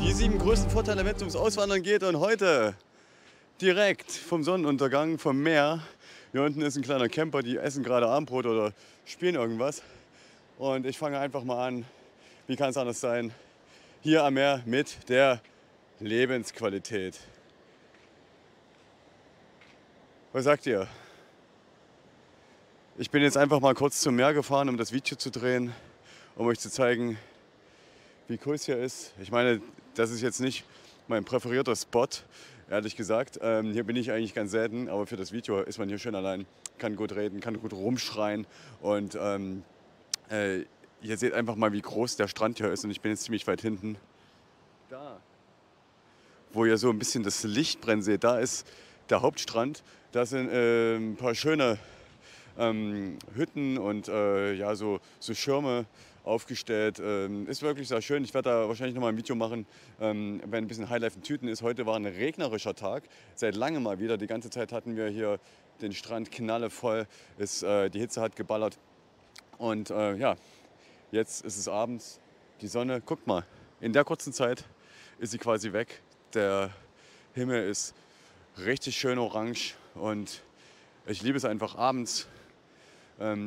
Die 7 größten Vorteile, wenn es ums Auswandern geht, und heute direkt vom Sonnenuntergang vom Meer. Hier unten ist ein kleiner Camper, die essen gerade Abendbrot oder spielen irgendwas. Und ich fange einfach mal an, wie kann es anders sein, hier am Meer mit der Lebensqualität. Was sagt ihr? Ich bin jetzt einfach mal kurz zum Meer gefahren, um das Video zu drehen, um euch zu zeigen, wie cool es hier ist. Ich meine, das ist jetzt nicht mein präferierter Spot, ehrlich gesagt. Hier bin ich eigentlich ganz selten, aber für das Video ist man hier schön allein, kann gut reden, kann gut rumschreien. Und ihr seht einfach mal, wie groß der Strand hier ist, und ich bin jetzt ziemlich weit hinten. Da, wo ihr so ein bisschen das Licht brennen seht, da ist der Hauptstrand. Da sind ein paar schöne Hütten und ja, so Schirme aufgestellt. Ist wirklich sehr schön. Ich werde da wahrscheinlich noch mal ein Video machen, wenn ein bisschen Highlife in Tüten ist. Heute war ein regnerischer Tag, seit langem mal wieder. Die ganze Zeit hatten wir hier den Strand knallevoll. Die Hitze hat geballert. Und ja, jetzt ist es abends. Die Sonne, guckt mal, in der kurzen Zeit ist sie quasi weg. Der Himmel ist richtig schön orange und ich liebe es einfach abends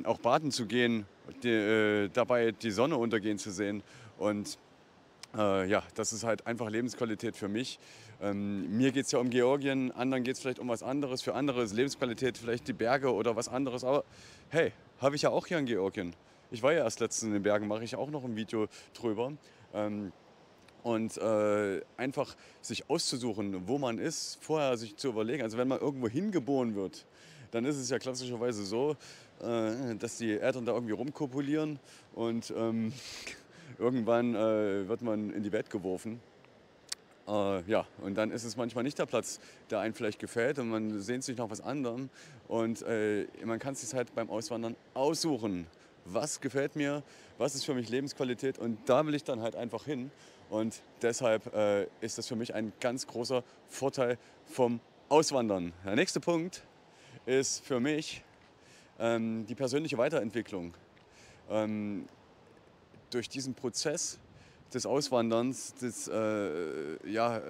auch baden zu gehen, dabei die Sonne untergehen zu sehen. Und ja, das ist halt einfach Lebensqualität für mich. Mir geht es ja um Georgien, anderen geht es vielleicht um was anderes. Für andere ist Lebensqualität vielleicht die Berge oder was anderes. Aber hey, habe ich ja auch hier in Georgien. Ich war ja erst letztens in den Bergen, mache ich auch noch ein Video drüber. Und einfach sich auszusuchen, wo man ist, vorher sich zu überlegen. Also wenn man irgendwo hingeboren wird, dann ist es ja klassischerweise so, dass die Eltern da irgendwie rumkopulieren und irgendwann wird man in die Welt geworfen. Ja, und dann ist es manchmal nicht der Platz, der einem vielleicht gefällt, und man sehnt sich nach was anderem. Und man kann es sich halt beim Auswandern aussuchen. Was gefällt mir, was ist für mich Lebensqualität, und da will ich dann halt einfach hin. Und deshalb ist das für mich ein ganz großer Vorteil vom Auswandern. Der nächste Punkt ist für mich die persönliche Weiterentwicklung. Durch diesen Prozess des Auswanderns ja,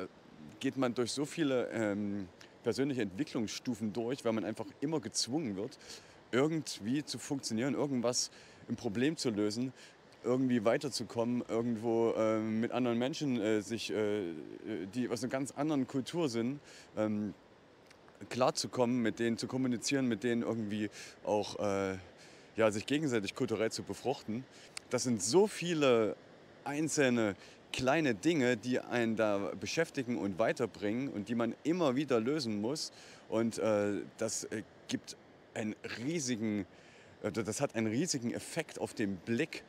geht man durch so viele persönliche Entwicklungsstufen durch, weil man einfach immer gezwungen wird, irgendwie zu funktionieren, irgendwas im Problem zu lösen, irgendwie weiterzukommen, irgendwo mit anderen Menschen, die aus einer ganz anderen Kultur sind, klarzukommen, mit denen zu kommunizieren, mit denen irgendwie auch ja, sich gegenseitig kulturell zu befruchten. Das sind so viele einzelne kleine Dinge, die einen da beschäftigen und weiterbringen und die man immer wieder lösen muss. Und das hat einen riesigen Effekt auf den Blick,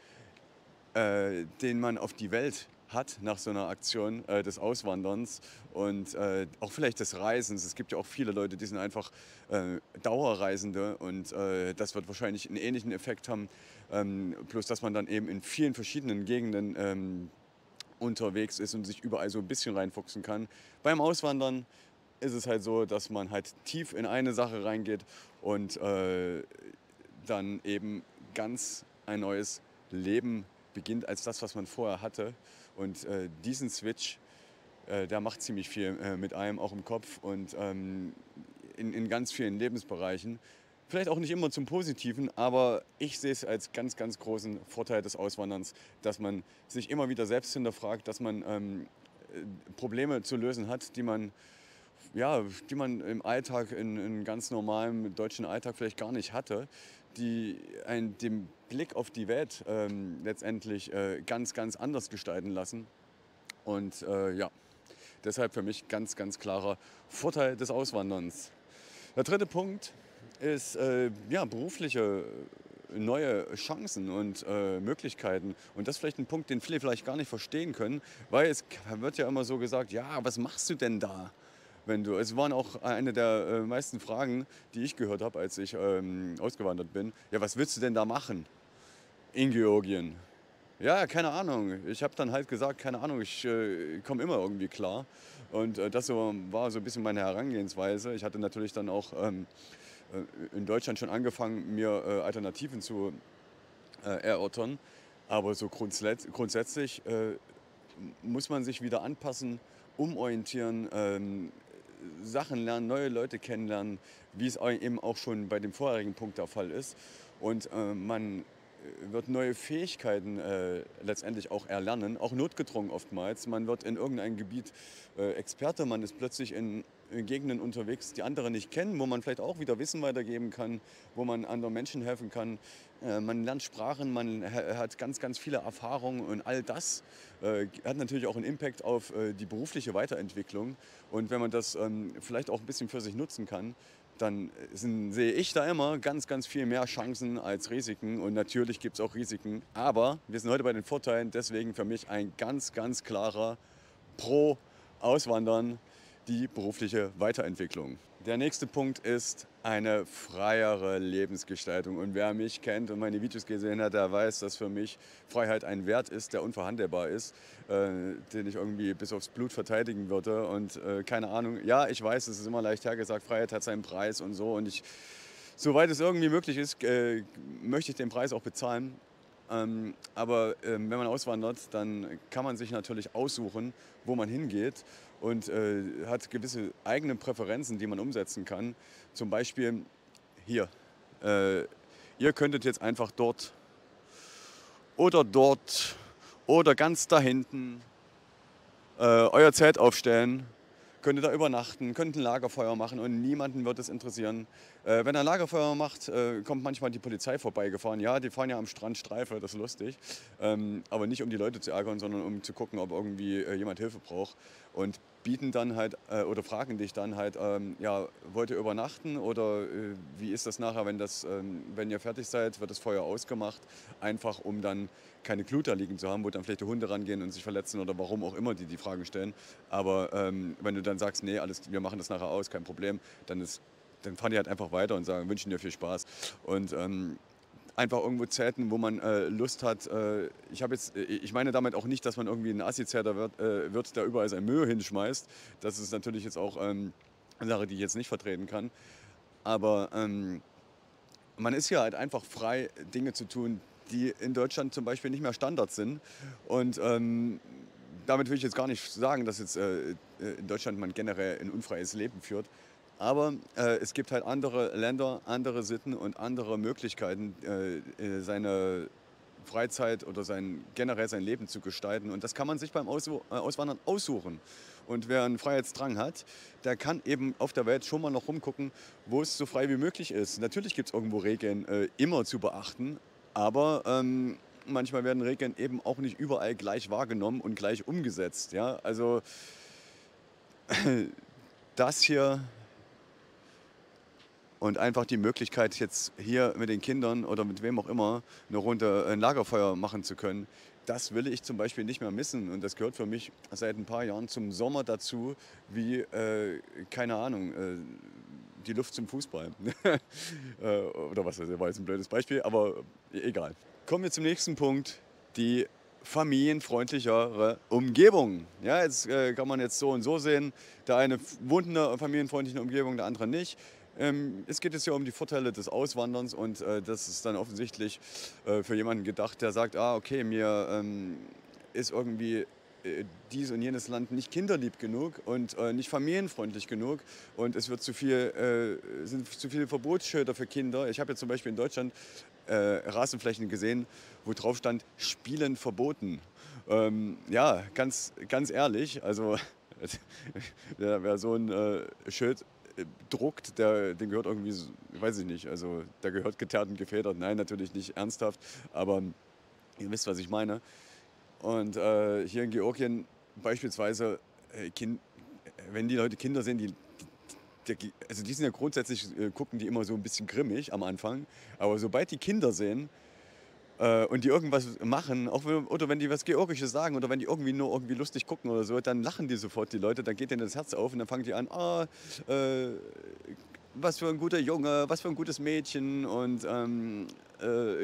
den man auf die Welt hat nach so einer Aktion des Auswanderns und auch vielleicht des Reisens. Es gibt ja auch viele Leute, die sind einfach Dauerreisende, und das wird wahrscheinlich einen ähnlichen Effekt haben, bloß dass man dann eben in vielen verschiedenen Gegenden unterwegs ist und sich überall so ein bisschen reinfuchsen kann. Beim Auswandern ist es halt so, dass man halt tief in eine Sache reingeht und dann eben ganz ein neues Leben beginnt als das, was man vorher hatte. Und diesen Switch, der macht ziemlich viel mit einem, auch im Kopf und in ganz vielen Lebensbereichen. Vielleicht auch nicht immer zum Positiven, aber ich sehe es als ganz, ganz großen Vorteil des Auswanderns, dass man sich immer wieder selbst hinterfragt, dass man Probleme zu lösen hat, die man im Alltag, in ganz normalem deutschen Alltag vielleicht gar nicht hatte, den Blick auf die Welt letztendlich ganz, ganz anders gestalten lassen. Und ja, deshalb für mich ganz, ganz klarer Vorteil des Auswanderns. Der dritte Punkt ist ja, berufliche neue Chancen und Möglichkeiten. Und das ist vielleicht ein Punkt, den viele vielleicht gar nicht verstehen können, weil es wird ja immer so gesagt, ja, was machst du denn da? Es waren auch eine der meisten Fragen, die ich gehört habe, als ich ausgewandert bin. Ja, was willst du denn da machen in Georgien? Ja, keine Ahnung. Ich habe dann halt gesagt, keine Ahnung, ich komme immer irgendwie klar. Und das war so ein bisschen meine Herangehensweise. Ich hatte natürlich dann auch in Deutschland schon angefangen, mir Alternativen zu erörtern. Aber so grundsätzlich muss man sich wieder anpassen, umorientieren, Sachen lernen, neue Leute kennenlernen, wie es eben auch schon bei dem vorherigen Punkt der Fall ist. Und man wird neue Fähigkeiten letztendlich auch erlernen, auch notgedrungen oftmals. Man wird in irgendeinem Gebiet Experte, man ist plötzlich in Gegenden unterwegs, die andere nicht kennen, wo man vielleicht auch wieder Wissen weitergeben kann, wo man anderen Menschen helfen kann. Man lernt Sprachen, man hat ganz, ganz viele Erfahrungen und all das hat natürlich auch einen Impact auf die berufliche Weiterentwicklung. Und wenn man das vielleicht auch ein bisschen für sich nutzen kann, dann sehe ich da immer ganz, ganz viel mehr Chancen als Risiken. Und natürlich gibt es auch Risiken. Aber wir sind heute bei den Vorteilen. Deswegen für mich ein ganz, ganz klarer Pro-Auswandern, die berufliche Weiterentwicklung. Der nächste Punkt ist eine freiere Lebensgestaltung. Und wer mich kennt und meine Videos gesehen hat, der weiß, dass für mich Freiheit ein Wert ist, der unverhandelbar ist, den ich irgendwie bis aufs Blut verteidigen würde. Und keine Ahnung, ja, ich weiß, es ist immer leicht hergesagt, Freiheit hat seinen Preis und so. Und soweit es irgendwie möglich ist, möchte ich den Preis auch bezahlen. Aber wenn man auswandert, dann kann man sich natürlich aussuchen, wo man hingeht und hat gewisse eigene Präferenzen, die man umsetzen kann. Zum Beispiel hier. Ihr könntet jetzt einfach dort oder ganz da hinten euer Zelt aufstellen, könnt ihr da übernachten, könnt ein Lagerfeuer machen und niemanden wird es interessieren. Wenn er ein Lagerfeuer macht, kommt manchmal die Polizei vorbeigefahren. Ja, die fahren ja am Strand Streife, das ist lustig. Aber nicht um die Leute zu ärgern, sondern um zu gucken, ob irgendwie jemand Hilfe braucht. Und bieten dann halt oder fragen dich dann halt, ja, wollt ihr übernachten oder wie ist das nachher, wenn ihr fertig seid, wird das Feuer ausgemacht, einfach um dann keine Glut da liegen zu haben, wo dann vielleicht die Hunde rangehen und sich verletzen oder warum auch immer die Fragen stellen. Aber wenn du dann sagst, nee, wir machen das nachher aus, kein Problem, dann fahren die halt einfach weiter und sagen, wünschen dir viel Spaß. Und einfach irgendwo zelten, wo man Lust hat. Ich meine damit auch nicht, dass man irgendwie ein Assi-Zelter wird, der überall sein Müll hinschmeißt. Das ist natürlich jetzt auch eine Sache, die ich jetzt nicht vertreten kann. Aber man ist ja halt einfach frei, Dinge zu tun, die in Deutschland zum Beispiel nicht mehr Standard sind. Und damit will ich jetzt gar nicht sagen, dass jetzt in Deutschland man generell ein unfreies Leben führt. Aber es gibt halt andere Länder, andere Sitten und andere Möglichkeiten, seine Freizeit oder generell sein Leben zu gestalten. Und das kann man sich beim Auswandern aussuchen. Und wer einen Freiheitsdrang hat, der kann eben auf der Welt schon mal noch rumgucken, wo es so frei wie möglich ist. Natürlich gibt es irgendwo Regeln immer zu beachten, aber manchmal werden Regeln eben auch nicht überall gleich wahrgenommen und gleich umgesetzt. Ja? Also das hier und einfach die Möglichkeit, jetzt hier mit den Kindern oder mit wem auch immer eine Runde ein Lagerfeuer machen zu können, das will ich zum Beispiel nicht mehr missen. Und das gehört für mich seit ein paar Jahren zum Sommer dazu, wie, keine Ahnung, die Luft zum Fußball. Oder was, das war jetzt ein blödes Beispiel, aber egal. Kommen wir zum nächsten Punkt, die familienfreundlichere Umgebung. Ja, jetzt kann man jetzt so und so sehen. Der eine wohnt in einer familienfreundlichen Umgebung, der andere nicht. Es geht jetzt ja um die Vorteile des Auswanderns und das ist dann offensichtlich für jemanden gedacht, der sagt, okay, mir ist irgendwie dies und jenes Land nicht kinderlieb genug und nicht familienfreundlich genug und es sind zu viele Verbotsschilder für Kinder. Ich habe jetzt zum Beispiel in Deutschland Rasenflächen gesehen, wo drauf stand, Spielen verboten. Ja, ganz, ganz ehrlich, also wer so ein Schild druckt, den gehört irgendwie, weiß ich nicht, also der gehört geteert und gefedert. Nein, natürlich nicht ernsthaft, aber ihr wisst, was ich meine. Und hier in Georgien beispielsweise, wenn die Leute Kinder sehen, also die sind ja grundsätzlich, gucken die immer so ein bisschen grimmig am Anfang, aber sobald die Kinder sehen, und die irgendwas machen, oder wenn die was Georgisches sagen oder wenn die irgendwie nur irgendwie lustig gucken oder so, dann lachen die sofort, die Leute, dann geht denen das Herz auf und dann fangen die an, äh, was für ein guter Junge, was für ein gutes Mädchen und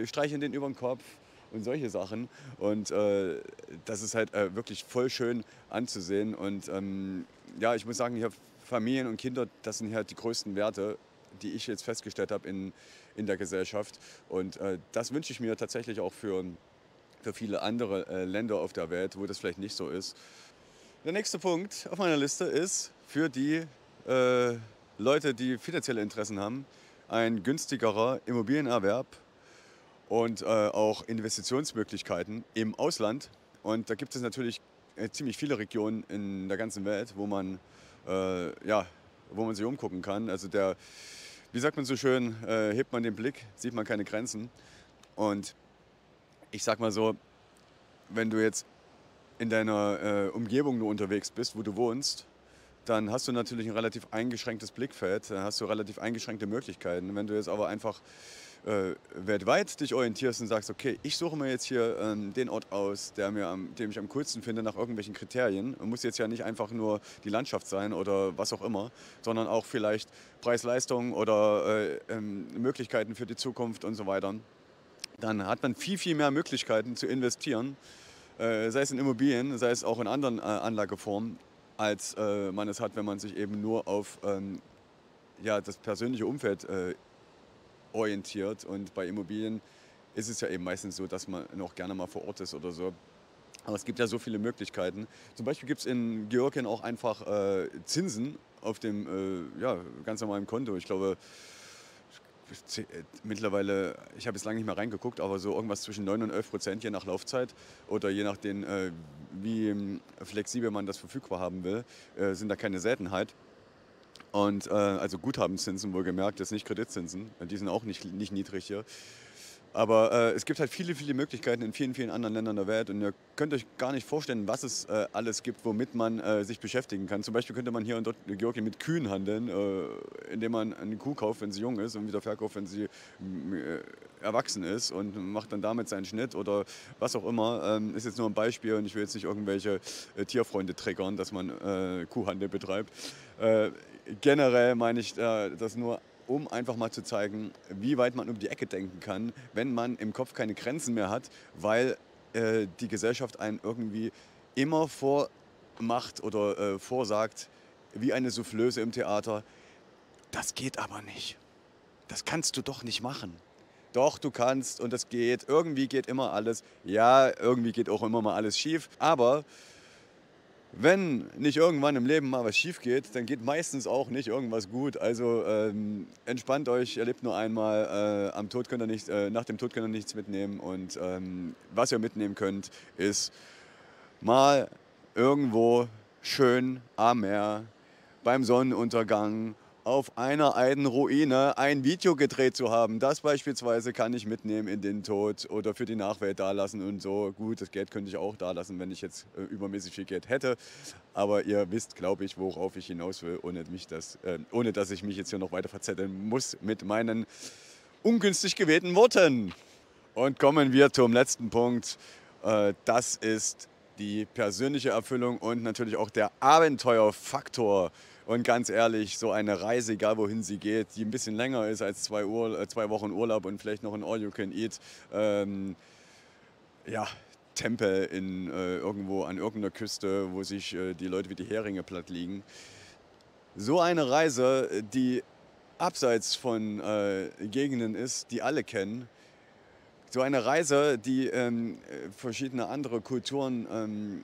streicheln den über den Kopf und solche Sachen. Und das ist halt wirklich voll schön anzusehen. Und ja, ich muss sagen, hier Familien und Kinder, das sind halt die größten Werte, die ich jetzt festgestellt habe in der Gesellschaft. Und das wünsche ich mir tatsächlich auch für viele andere Länder auf der Welt, wo das vielleicht nicht so ist. Der nächste Punkt auf meiner Liste ist für die Leute, die finanzielle Interessen haben, ein günstigerer Immobilienerwerb und auch Investitionsmöglichkeiten im Ausland. Und da gibt es natürlich ziemlich viele Regionen in der ganzen Welt, ja, wo man sich umgucken kann. Also wie sagt man so schön, hebt man den Blick, sieht man keine Grenzen. Und ich sag mal so, wenn du jetzt in deiner Umgebung nur unterwegs bist, wo du wohnst, dann hast du natürlich ein relativ eingeschränktes Blickfeld, dann hast du relativ eingeschränkte Möglichkeiten. Wenn du jetzt aber einfach weltweit dich orientierst und sagst, okay, ich suche mir jetzt hier den Ort aus, den ich am coolsten finde, nach irgendwelchen Kriterien. Muss jetzt ja nicht einfach nur die Landschaft sein oder was auch immer, sondern auch vielleicht Preis-Leistung oder Möglichkeiten für die Zukunft und so weiter. Dann hat man viel, viel mehr Möglichkeiten zu investieren, sei es in Immobilien, sei es auch in anderen Anlageformen, als man es hat, wenn man sich eben nur auf ja, das persönliche Umfeld orientiert. Und bei Immobilien ist es ja eben meistens so, dass man noch gerne mal vor Ort ist oder so. Aber es gibt ja so viele Möglichkeiten. Zum Beispiel gibt es in Georgien auch einfach Zinsen auf dem ja, ganz normalen Konto. Ich glaube, mittlerweile, ich habe jetzt lange nicht mehr reingeguckt, aber so irgendwas zwischen 9 und 11% je nach Laufzeit oder je nachdem, wie flexibel man das verfügbar haben will, sind da keine Seltenheit. Und also Guthabenzinsen wohlgemerkt, jetzt nicht Kreditzinsen, die sind auch nicht niedrig hier. Aber es gibt halt viele, viele Möglichkeiten in vielen, vielen anderen Ländern der Welt. Und ihr könnt euch gar nicht vorstellen, was es alles gibt, womit man sich beschäftigen kann. Zum Beispiel könnte man hier in Georgien mit Kühen handeln, indem man eine Kuh kauft, wenn sie jung ist und wieder verkauft, wenn sie erwachsen ist und macht dann damit seinen Schnitt oder was auch immer. Ist jetzt nur ein Beispiel und ich will jetzt nicht irgendwelche Tierfreunde triggern, dass man Kuhhandel betreibt. Generell meine ich das nur, um einfach mal zu zeigen, wie weit man um die Ecke denken kann, wenn man im Kopf keine Grenzen mehr hat, weil die Gesellschaft einen irgendwie immer vormacht oder vorsagt, wie eine Soufflöse im Theater, das geht aber nicht. Das kannst du doch nicht machen. Doch, du kannst und das geht. Irgendwie geht immer alles. Ja, irgendwie geht auch immer mal alles schief. Aber wenn nicht irgendwann im Leben mal was schief geht, dann geht meistens auch nicht irgendwas gut. Also entspannt euch, ihr lebt nur einmal. Nach dem Tod könnt ihr nichts mitnehmen. Und was ihr mitnehmen könnt, ist mal irgendwo schön am Meer, beim Sonnenuntergang, auf einer alten Ruine ein Video gedreht zu haben. Das beispielsweise kann ich mitnehmen in den Tod oder für die Nachwelt dalassen und so. Gut, das Geld könnte ich auch dalassen, wenn ich jetzt übermäßig viel Geld hätte. Aber ihr wisst, glaube ich, worauf ich hinaus will, ohne dass ich mich jetzt hier noch weiter verzetteln muss mit meinen ungünstig gewählten Worten. Und kommen wir zum letzten Punkt. Das ist die persönliche Erfüllung und natürlich auch der Abenteuerfaktor. Und ganz ehrlich, so eine Reise, egal wohin sie geht, die ein bisschen länger ist als 2 Wochen Urlaub und vielleicht noch ein All-You-Can-Eat, ja, Tempel irgendwo an irgendeiner Küste, wo sich die Leute wie die Heringe platt liegen. So eine Reise, die abseits von Gegenden ist, die alle kennen. So eine Reise, die verschiedene andere Kulturen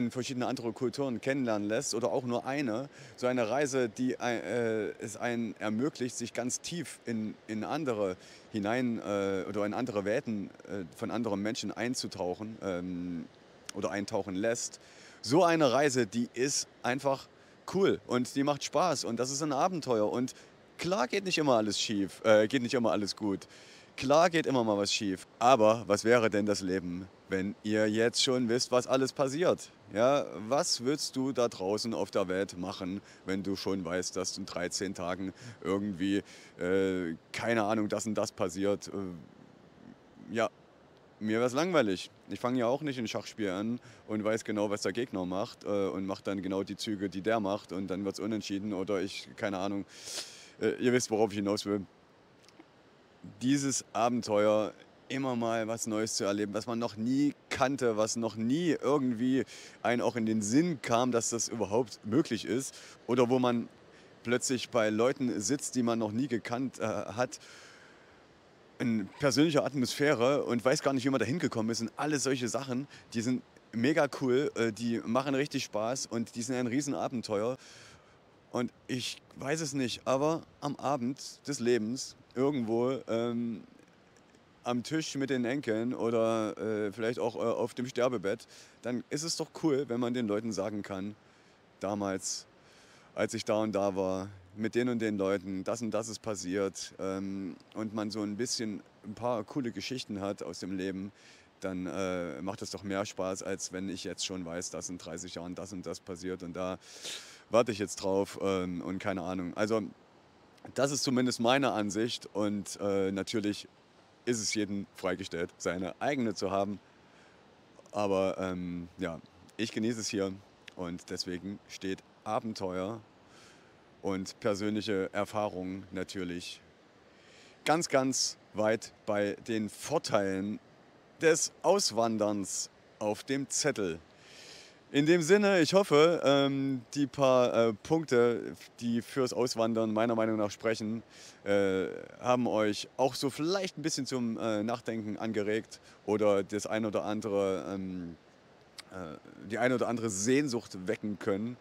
verschiedene andere Kulturen kennenlernen lässt oder auch nur eine. So eine Reise, die es einen ermöglicht, sich ganz tief in andere oder in andere Welten von anderen Menschen einzutauchen oder eintauchen lässt. So eine Reise, die ist einfach cool und die macht Spaß und das ist ein Abenteuer. Und klar geht nicht immer alles schief, geht nicht immer alles gut. Klar geht immer mal was schief. Aber was wäre denn das Leben, wenn ihr jetzt schon wisst, was alles passiert? Ja, was würdest du da draußen auf der Welt machen, wenn du schon weißt, dass in 13 Tagen irgendwie, keine Ahnung, das und das passiert? Ja, mir wäre es langweilig. Ich fange ja auch nicht ein Schachspiel an und weiß genau, was der Gegner macht und mache dann genau die Züge, die der macht und dann wird es unentschieden oder ich, keine Ahnung, ihr wisst, worauf ich hinaus will. Dieses Abenteuer, immer mal was Neues zu erleben, was man noch nie kannte, was noch nie irgendwie einem auch in den Sinn kam, dass das überhaupt möglich ist oder wo man plötzlich bei Leuten sitzt, die man noch nie gekannt hat, in persönlicher Atmosphäre und weiß gar nicht, wie man da hingekommen ist und alle solche Sachen, die sind mega cool, die machen richtig Spaß und die sind ein Riesenabenteuer. Und ich weiß es nicht, aber am Abend des Lebens irgendwo am Tisch mit den Enkeln oder vielleicht auch auf dem Sterbebett, dann ist es doch cool, wenn man den Leuten sagen kann, damals, als ich da und da war, mit den und den Leuten, das und das ist passiert und man so ein bisschen ein paar coole Geschichten hat aus dem Leben, dann macht es doch mehr Spaß, als wenn ich jetzt schon weiß, dass in 30 Jahren das und das passiert und da warte ich jetzt drauf und keine Ahnung. Also das ist zumindest meine Ansicht und natürlich ist es jedem freigestellt, seine eigene zu haben. Aber ja, ich genieße es hier und deswegen steht Abenteuer und persönliche Erfahrungen natürlich ganz, ganz weit bei den Vorteilen des Auswanderns auf dem Zettel. In dem Sinne, ich hoffe, die paar Punkte, die fürs Auswandern meiner Meinung nach sprechen, haben euch auch so vielleicht ein bisschen zum Nachdenken angeregt oder das ein oder andere, die eine oder andere Sehnsucht wecken können.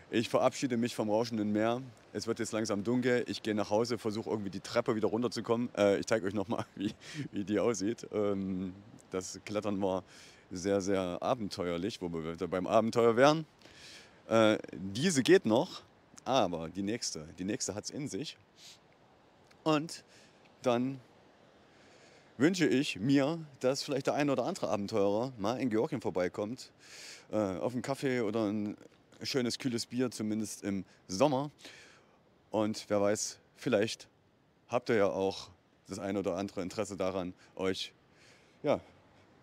Ich verabschiede mich vom rauschenden Meer. Es wird jetzt langsam dunkel. Ich gehe nach Hause, versuche irgendwie die Treppe wieder runterzukommen. Ich zeige euch nochmal, wie die aussieht. Das Klettern war sehr, sehr abenteuerlich, wo wir wieder beim Abenteuer wären. Diese geht noch, aber die nächste hat es in sich. Und dann wünsche ich mir, dass vielleicht der ein oder andere Abenteurer mal in Georgien vorbeikommt, auf einen Kaffee oder ein schönes, kühles Bier, zumindest im Sommer. Und wer weiß, vielleicht habt ihr ja auch das ein oder andere Interesse daran, euch ja,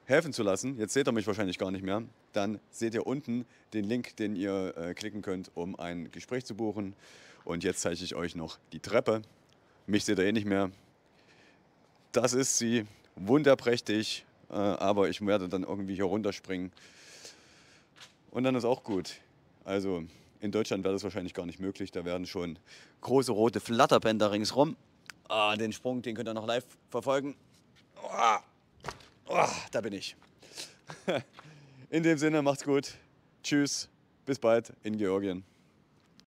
helfen zu lassen. Jetzt seht ihr mich wahrscheinlich gar nicht mehr. Dann seht ihr unten den Link, den ihr klicken könnt, um ein Gespräch zu buchen. Und jetzt zeige ich euch noch die Treppe. Mich seht ihr eh nicht mehr. Das ist sie, wunderprächtig, aber ich werde dann irgendwie hier runterspringen. Und dann ist auch gut. Also in Deutschland wäre das wahrscheinlich gar nicht möglich. Da werden schon große rote Flatterbänder ringsrum. Den Sprung, den könnt ihr noch live verfolgen. Da bin ich. In dem Sinne, macht's gut. Tschüss, bis bald in Georgien.